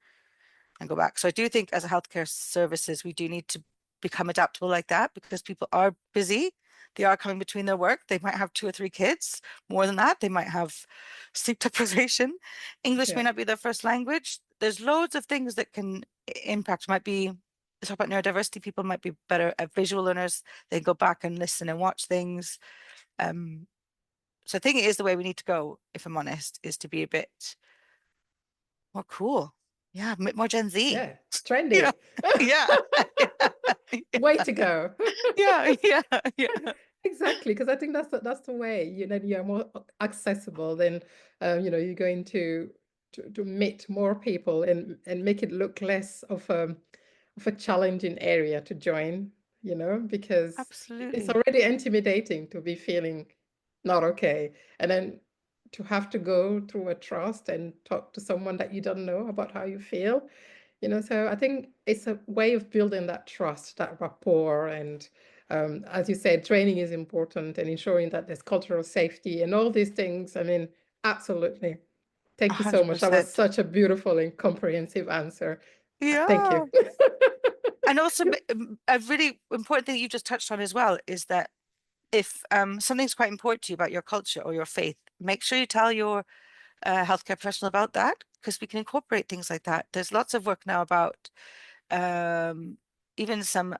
and go back. So I do think as a healthcare services, we do need to become adaptable like that, because people are busy. They are coming between their work. They might have 2 or 3 kids. More than that, they might have sleep deprivation. English may Yeah. not be their first language. There's loads of things that can impact. Might be, talk about neurodiversity, people might be better at visual learners. They go back and listen and watch things. So I think it is the way we need to go, if I'm honest, is to be a bit more cool. Yeah, more Gen Z. Yeah. You know, Trendy. yeah, Way to go. yeah, yeah, yeah. Exactly, because I think that's the way, you're more accessible, then you're going to meet more people and make it look less of a challenging area to join, because it's Absolutely. already intimidating to be feeling not okay. And then to have to go through a trust and talk to someone that you don't know about how you feel, so I think it's a way of building that trust, that rapport. And as you said, training is important, and ensuring that there's cultural safety and all these things. I mean, absolutely. Thank you so much. That was 100%. such a beautiful and comprehensive answer. Thank you. Yeah. And also a really important thing you just touched on as well is that if something's quite important to you about your culture or your faith, make sure you tell your healthcare professional about that, because we can incorporate things like that. There's lots of work now about even some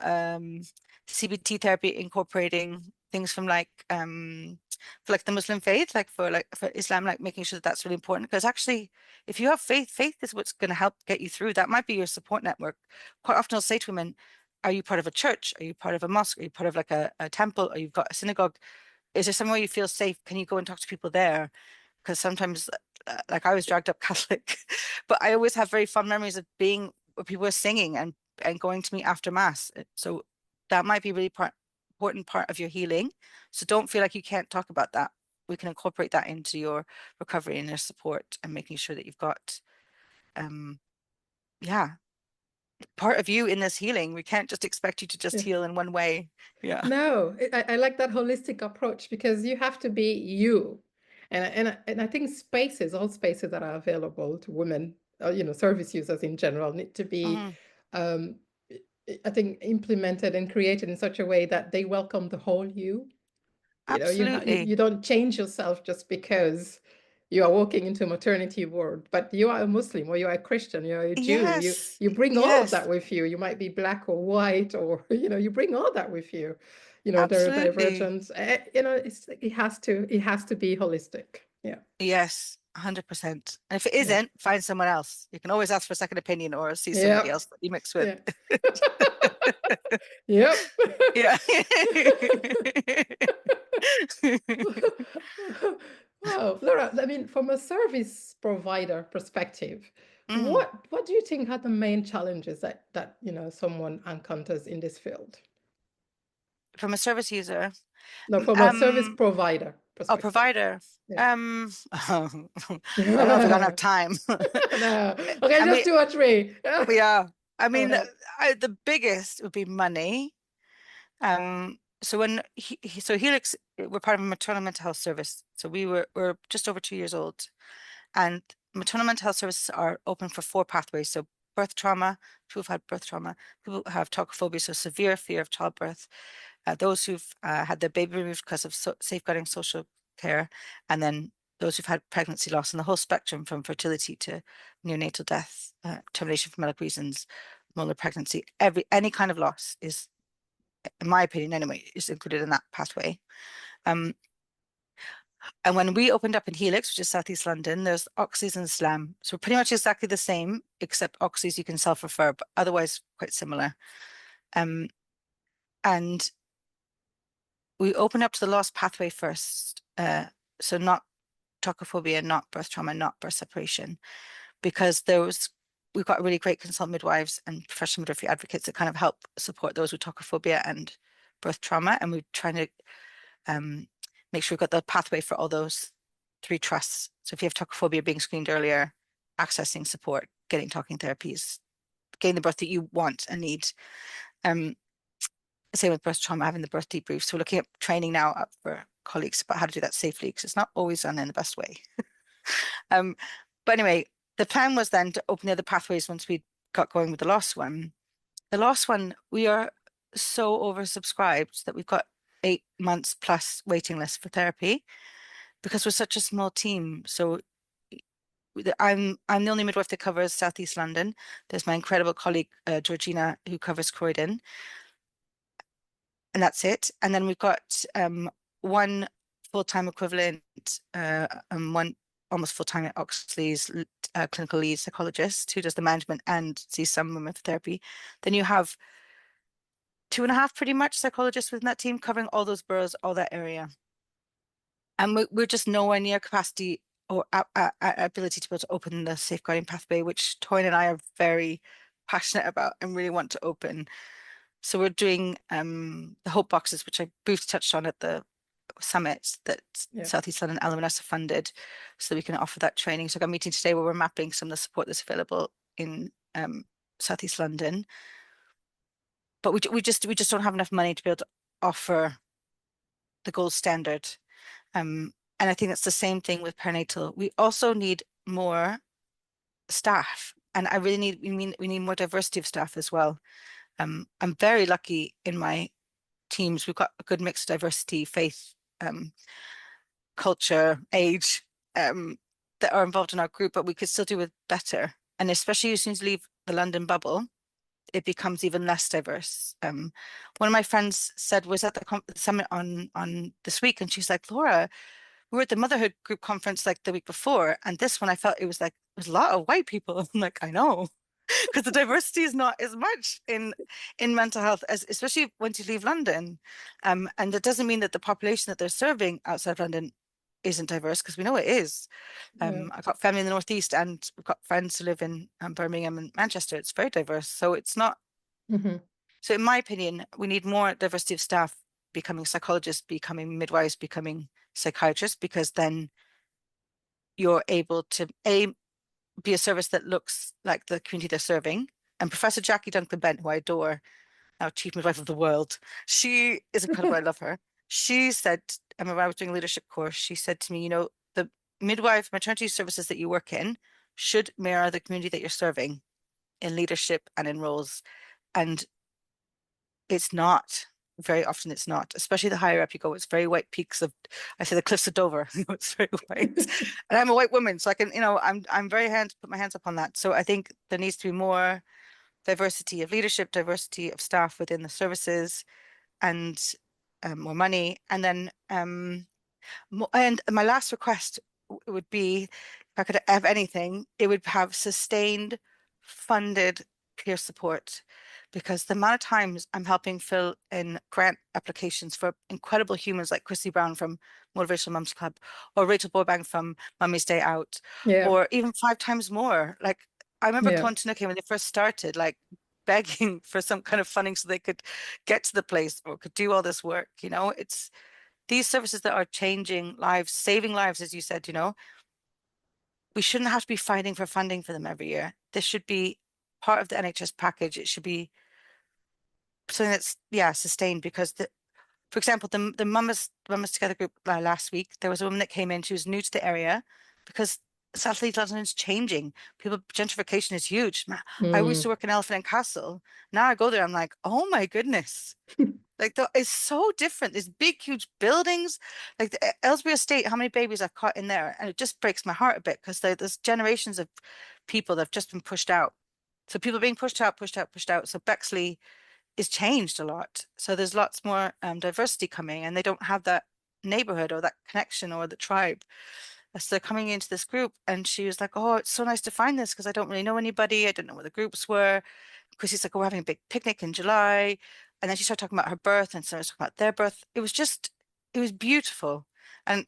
CBT therapy incorporating things from for like the Muslim faith, like for Islam, like making sure that that's really important. Because actually, if you have faith, faith is what's going to help get you through. That might be your support network. Quite often I'll say to women, are you part of a church? Are you part of a mosque? Are you part of like a temple? Or you've got a synagogue? Is there somewhere you feel safe? Can you go and talk to people there? Because sometimes, like I was dragged up Catholic, but I always have very fond memories of being where people were singing and going to me after mass. So that might be a really important part of your healing. So don't feel like you can't talk about that. We can incorporate that into your recovery and your support, and making sure that you've got, yeah, part of you in this healing. We can't just expect you to just Yeah. heal in one way. Yeah. No, I like that holistic approach, because you have to be you. And I think all spaces that are available to women, service users in general, need to be, Mhm. um, I think, implemented and created in such a way that they welcome the whole you. Absolutely. You don't change yourself just because you are walking into a maternity ward, but you are a Muslim, or you are a Christian, you are a Jew. You Yes. you bring all of that Yes. with you. You might be black or white, or you bring all that with you. There are Absolutely. divergence. It has to be holistic. Yeah. Yes, 100%. And if it Yeah. isn't, find someone else. You can always ask for a second opinion or see somebody Yep. else that you mix with. Yeah. Yep. Yeah. Wow, Laura, I mean, from a service provider perspective, Mm. what do you think are the main challenges that someone encounters in this field? From a service user, No, from a service um, provider a perspective. provider. Yeah. I don't know if we're gonna have time. No. Okay, I just mean, 2 or 3. yeah. I mean, Okay. the biggest would be money. So so Helix, we're part of a maternal mental health service. So we're just over 2 years old, and maternal mental health services are open for 4 pathways. So birth trauma, people who've had birth trauma, people who have tocophobia, so severe fear of childbirth, those who've had their baby removed because of safeguarding social care, and then those who've had pregnancy loss, and the whole spectrum from fertility to neonatal death, termination for medical reasons, molar pregnancy, any kind of loss is, in my opinion anyway, is included in that pathway. Um, and when we opened up in Helix, which is Southeast London, there's Oxys and Slam. So pretty much exactly the same, except Oxys you can self-refer, but otherwise quite similar. Um, and we opened up to the lost pathway first. So not tocophobia, not birth trauma, not birth separation, because we've got really great consultant midwives and professional midwifery advocates that kind of help support those with tocophobia and birth trauma. And we're trying to make sure we've got the pathway for all those 3 trusts. So if you have tocophobia, being screened earlier, accessing support, getting talking therapies, getting the birth that you want and need. Same with birth trauma, having the birth debrief. So we're looking at training now up for colleagues about how to do that safely, because it's not always done in the best way. Um, but anyway, the plan was then to open the other pathways once we got going with the last one. The last one, we are so oversubscribed that we've got 8 months plus waiting list for therapy because we're such a small team. So I'm the only midwife that covers Southeast London. There's my incredible colleague Georgina who covers Croydon, and that's it. And then we've got one full-time equivalent and one almost full-time at Oxley's clinical lead psychologist who does the management and sees some women for therapy. Then you have 2.5 pretty much psychologists within that team covering all those boroughs, all that area. And we're just nowhere near capacity or ability to be able to open the safeguarding pathway, which Toyin and I are very passionate about and really want to open. So we're doing the hope boxes, which I briefly touched on at the summit that Southeast London LMNS have funded, so we can offer that training. So I got a meeting today where we're mapping some of the support that's available in Southeast London. But we just don't have enough money to be able to offer the gold standard. And I think it's the same thing with perinatal. We also need more staff, and I really need we need more diversity of staff as well. I'm very lucky in my teams. We've got a good mix of diversity, faith, culture, age, that are involved in our group, but we could still do with better. And especially as soon as you leave the London bubble, it becomes even less diverse. One of my friends said was at the summit on this week, and she's like, Laura, we were at the motherhood group conference like the week before, and this one I felt it was a lot of white people. I'm like, I know, because the diversity is not as much in mental health as especially once you leave London. And that doesn't mean that the population that they're serving outside of London isn't diverse, because we know it is. I've got family in the Northeast, and we've got friends who live in Birmingham and Manchester. It's very diverse. So it's not. So in my opinion, we need more diversity of staff becoming psychologists, becoming midwives, becoming psychiatrists, because then you're able to be a service that looks like the community they're serving. And Professor Jackie Duncan-Bent, who I adore, our chief midwife of the world, she is incredible. I love her. She said, when I was doing a leadership course, she said to me, the midwife maternity services that you work in should mirror the community that you're serving in leadership and in roles. And it's not. Very often it's not, especially the higher up you go. It's very white peaks of, I say, the cliffs of Dover. It's very white. And I'm a white woman, so I can, I'm very put my hands up on that. So I think there needs to be more diversity of leadership, diversity of staff within the services, and more money. And then and my last request would be, if I could have anything, it would have sustained, funded peer support, because the amount of times I'm helping fill in grant applications for incredible humans like Chrissy Brown from Motivational Mums Club, or Rachel Borbang from Mummy's Day Out, or even 5 times more. Like, I remember 𝗂𝗏𝗏 when they first started, like begging for some kind of funding so they could get to the place or could do all this work. It's these services that are changing lives, saving lives, as you said. We shouldn't have to be fighting for funding for them every year. This should be part of the NHS package. It should be something that's sustained, because for example, the Mamas Together group last week, there was a woman that came in. She was new to the area because Southeast London is changing. Gentrification is huge. I used to work in Elephant and Castle. Now I go there, I'm like, oh my goodness. Like, it's so different. There's big, huge buildings. Like the Ellesbury Estate, how many babies I've caught in there. And it just breaks my heart a bit, because there's generations of people that have just been pushed out. So people are being pushed out, pushed out, pushed out. So Bexley is changed a lot. So there's lots more diversity coming, and they don't have that neighborhood or that connection or the tribe. So they're coming into this group, and she was like, oh, it's so nice to find this, because I don't really know anybody. I didn't know where the groups were. Because he's like, oh, we're having a big picnic in July. And then she started talking about her birth, and started talking about their birth. It was beautiful. And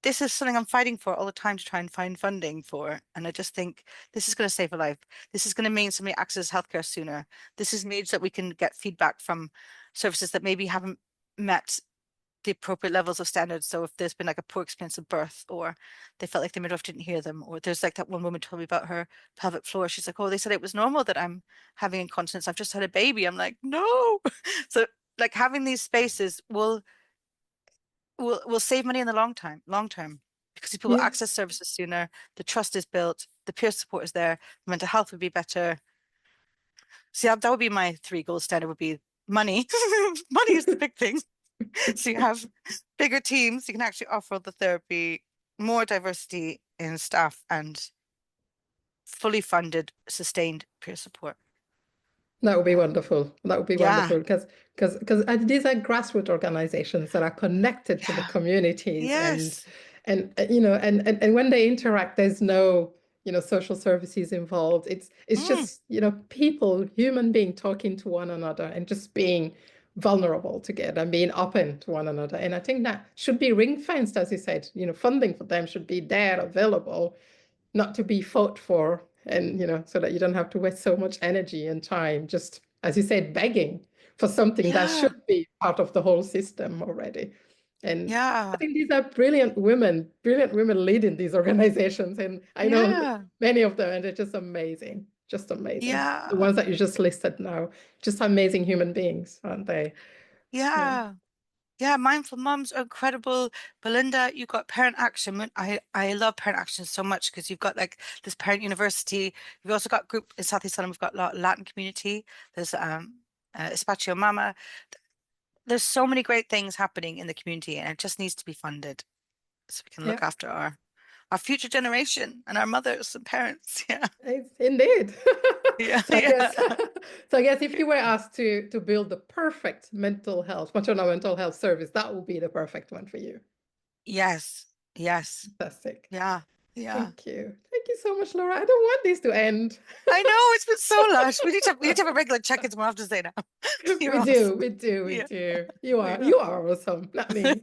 this is something I'm fighting for all the time, to try and find funding for. And I just think this is going to save a life. This is going to mean somebody accesses healthcare sooner. This is means that we can get feedback from services that maybe haven't met the appropriate levels of standards. So if there's been like a poor experience of birth, or they felt like the midwife didn't hear them, or there's like that one woman told me about her pelvic floor. She's like, oh, they said it was normal that I'm having incontinence. I've just had a baby. I'm like, no. So like having these spaces will save money in the long term. because people will Yes. access services sooner, the trust is built, the peer support is there, mental health would be better. See, that would be my three gold standard would be money. Money is the big thing. So you have bigger teams, you can actually offer the therapy, more diversity in staff, and fully funded, sustained peer support. That would be wonderful. That would be Yeah, wonderful because these are grassroots organizations that are connected to the yeah, communities yes. and when they interact, there's no social services involved. It's Mm, just people, human being talking to one another and just being vulnerable together and being open to one another. And I think that should be ring fenced, as you said. Funding for them should be there available, not to be fought for, and so that you don't have to waste so much energy and time just, as you said, begging for something that yeah, should be part of the whole system already. And I yeah, think these are brilliant women leading these organizations, and I know yeah, many of them, and they're just amazing. The yeah, ones that you just listed now, just amazing human beings, aren't they? Yeah. yeah. Yeah, Mindful Mums are incredible. Belinda, you've got Parent Action. I love Parent Action so much because you've got like this parent university. You've also got group in Southeast London. We've got a lot of Latin community. There's Espacio Mama. There's so many great things happening in the community, and it just needs to be funded so we can Yeah. look after our future generation and our mothers and parents. Yeah, Indeed. yeah, So I guess, yeah. so I guess if you were asked to build the perfect maternal mental health service, that would be the perfect one for you. Yes, yes, Fantastic. yeah, yeah. Thank you. Thank you so much, Laura. I don't want this to end. I know it's been so lush. We need to have a regular check-ins more often today now. You're We awesome. do, we do, we Yeah, do. You are, yeah. you are awesome, not me.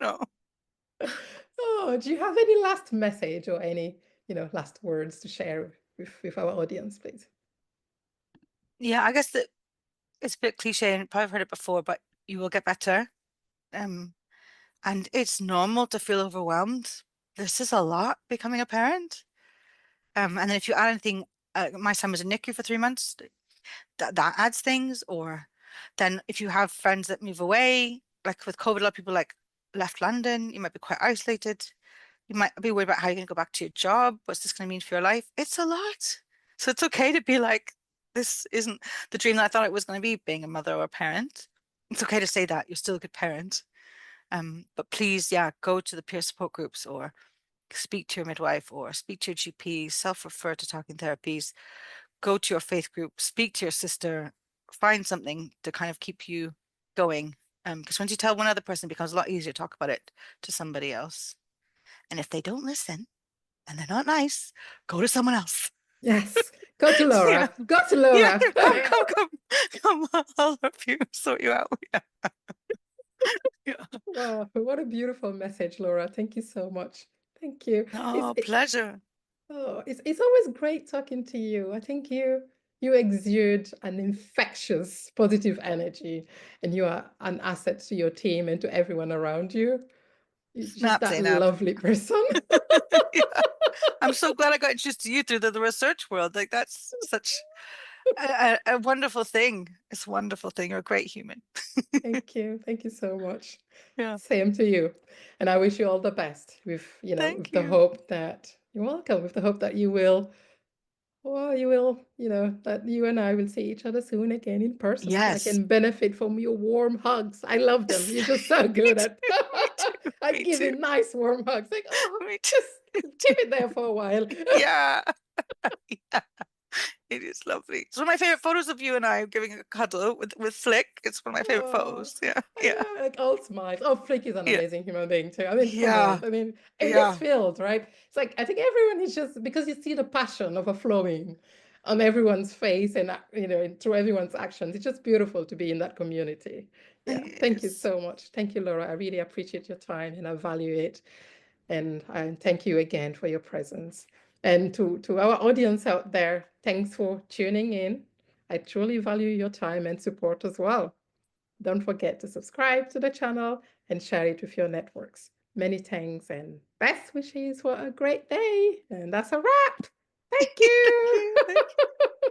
No. Oh, do you have any last message or any, last words to share with our audience, please? Yeah, I guess that it's a bit cliche and probably heard it before, but you will get better. Um, and it's normal to feel overwhelmed. This is a lot becoming a parent. And then if you add anything, my son was in NICU for 3 months, that adds things. Or then if you have friends that move away, like with COVID, a lot of people like left London, you might be quite isolated. You might be worried about how you're going to go back to your job. What's this going to mean for your life? It's a lot. So it's okay to be like, this isn't the dream that I thought it was going to be, being a mother or a parent. It's okay to say that. You're still a good parent. But please, yeah, go to the peer support groups or speak to your midwife or speak to your GP, self-refer to talking therapies, go to your faith group, speak to your sister, find something to kind of keep you going. Because once you tell one other person, it becomes a lot easier to talk about it to somebody else. And if they don't listen and they're not nice, go to someone else. Yes. Go to Yeah. Laura. Go to Yeah. Laura. Come. I'll help you sort you out. Yeah. Yeah. Wow, what a beautiful message, Laura. Thank you so much. Thank you. Oh, pleasure. It's always great talking to you. I think you exude an infectious positive energy, and you are an asset to your team and to everyone around you. You're just Snap, that Zainab. lovely person. Yeah. I'm so glad I got introduced to you through the research world. Like that's such a wonderful thing. It's a wonderful thing. You're a great human. Thank you. Thank you so much. Yeah. Same to you. And I wish you all the best with, with Thank the you. hope that you're welcome, with the hope that you will, or you will, that you and I will see each other soon again in person, so I Yes. can benefit from your warm hugs. I love them. You're just so Me good too. at Me too. at Me too. giving nice warm hugs. Like, oh, Me too. just keep it there for a while. Yeah. Yeah. It is lovely. It's one of my favorite photos of you and I giving a cuddle with Flick. It's one of my favorite Oh, photos. Yeah. I Yeah. know, like all smiles. Oh, Flick is an Yeah. amazing human being too. I mean, come on. Yeah. I mean, in this Yeah. field, right? It's like I think everyone is just because you see the passion overflowing on everyone's face and through everyone's actions. It's just beautiful to be in that community. Yeah. Thank you Yes. so much. Thank you, Laura. I really appreciate your time and I value it. And I thank you again for your presence. And to our audience out there, thanks for tuning in. I truly value your time and support as well. Don't forget to subscribe to the channel and share it with your networks. Many thanks and best wishes for a great day. And that's a wrap. Thank Thank you. you. Thank you.